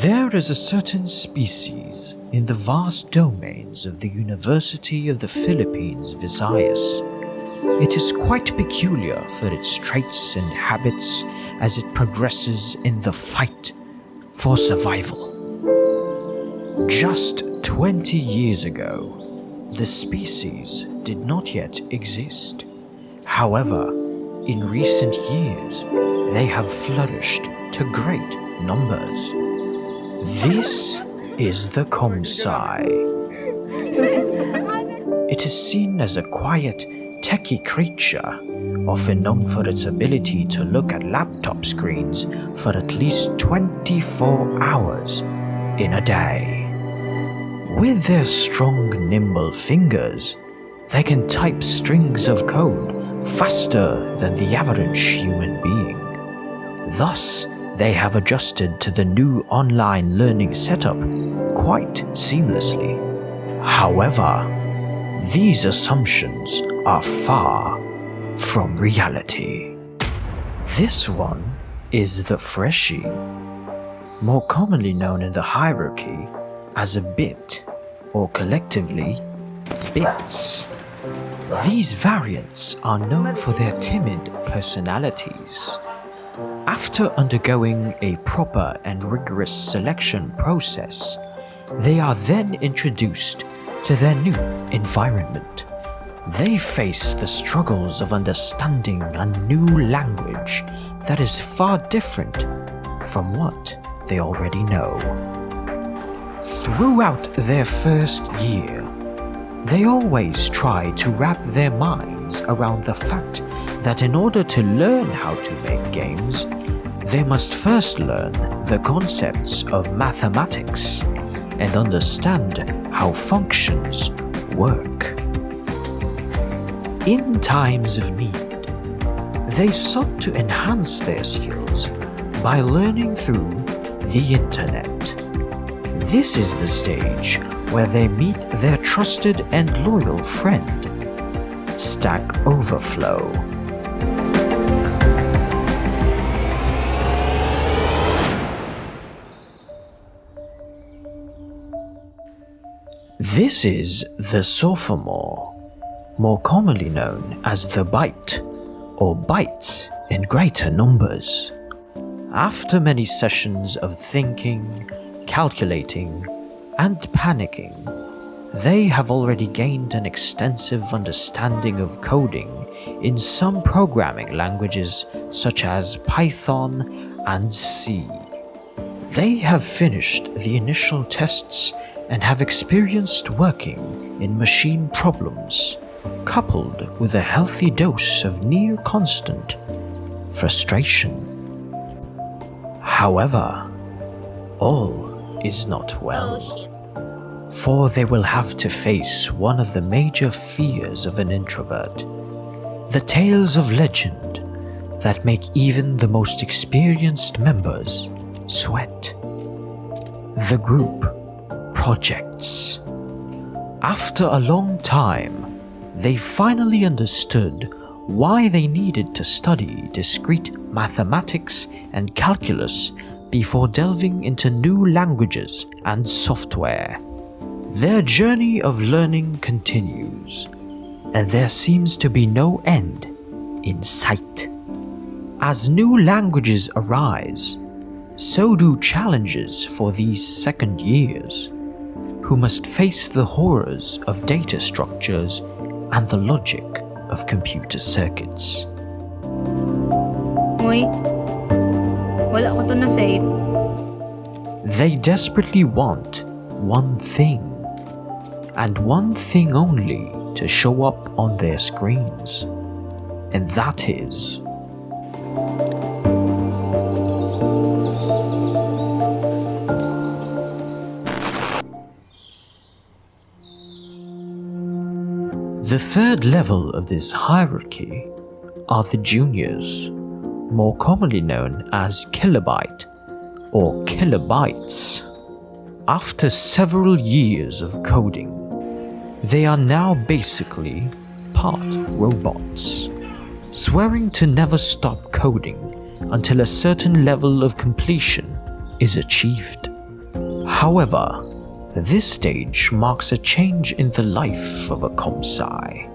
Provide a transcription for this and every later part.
There is a certain species in the vast domains of the University of the Philippines, Visayas. It is quite peculiar for its traits and habits as it progresses in the fight for survival. Just 20 years ago, the species did not yet exist. However, in recent years, they have flourished to great numbers. This is the Komsai. It is seen as a quiet, techie creature, often known for its ability to look at laptop screens for at least 24 hours in a day. With their strong, nimble fingers, they can type strings of code faster than the average human being. Thus, they have adjusted to the new online learning setup quite seamlessly. However, these assumptions are far from reality. This one is the Freshy, more commonly known in the hierarchy as a bit, or collectively, bits. These variants are known for their timid personalities. After undergoing a proper and rigorous selection process, they are then introduced to their new environment. They face the struggles of understanding a new language that is far different from what they already know. Throughout their first year, they always try to wrap their minds around the fact that in order to learn how to make games, they must first learn the concepts of mathematics and understand how functions work. In times of need, they sought to enhance their skills by learning through the internet. This is the stage where they meet their trusted and loyal friend, Stack Overflow. This is the Sophomore, more commonly known as the Bite, or Bites in greater numbers. After many sessions of thinking, calculating, and panicking, they have already gained an extensive understanding of coding in some programming languages such as Python and C. They have finished the initial tests and have experienced working in machine problems, coupled with a healthy dose of near-constant frustration. However, all is not well, for they will have to face one of the major fears of an introvert, the tales of legend that make even the most experienced members sweat. The group projects. After a long time, they finally understood why they needed to study discrete mathematics and calculus before delving into new languages and software. Their journey of learning continues, and there seems to be no end in sight. As new languages arise, so do challenges for these second years, who must face the horrors of data structures and the logic of computer circuits. Uy, wala ko to na save. They desperately want one thing, and one thing only, to show up on their screens, and that is the third level of this hierarchy are the juniors, more commonly known as kilobyte or kilobytes. After several years of coding, they are now basically part robots, swearing to never stop coding until a certain level of completion is achieved. However, this stage marks a change in the life of a Komsai.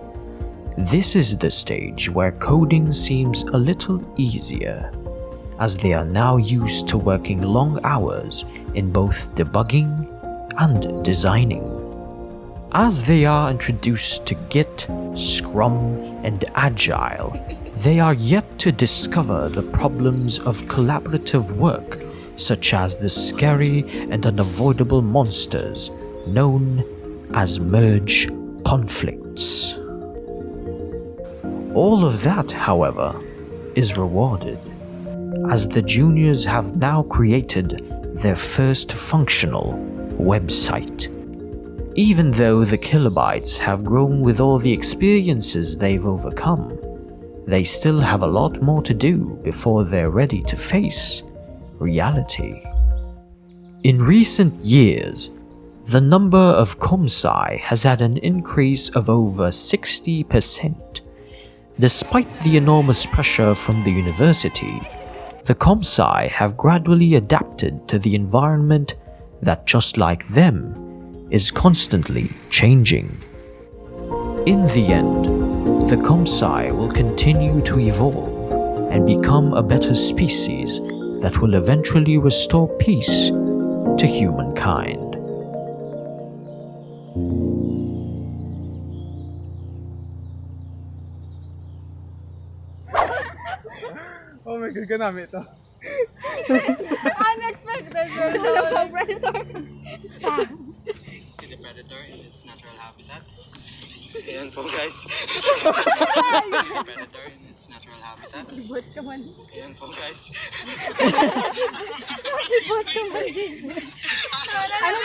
This is the stage where coding seems a little easier, as they are now used to working long hours in both debugging and designing. As they are introduced to Git, Scrum, and Agile, they are yet to discover the problems of collaborative work, such as the scary and unavoidable monsters known as merge conflicts. All of that, however, is rewarded, as the juniors have now created their first functional website. Even though the kilobytes have grown with all the experiences they've overcome, they still have a lot more to do before they're ready to face reality. In recent years, the number of Komsai has had an increase of over 60%. Despite the enormous pressure from the university, the Komsai have gradually adapted to the environment that, just like them, is constantly changing. In the end, the Komsai will continue to evolve and become a better species that will eventually restore peace to humankind. Oh my god, ganamit to. Unexpected. Dalawang predator. See the predator in its natural habitat? Ayan po guys. Predator in its natural habitat. Libot ka man. Ayan po guys. Libot ka man din. Ano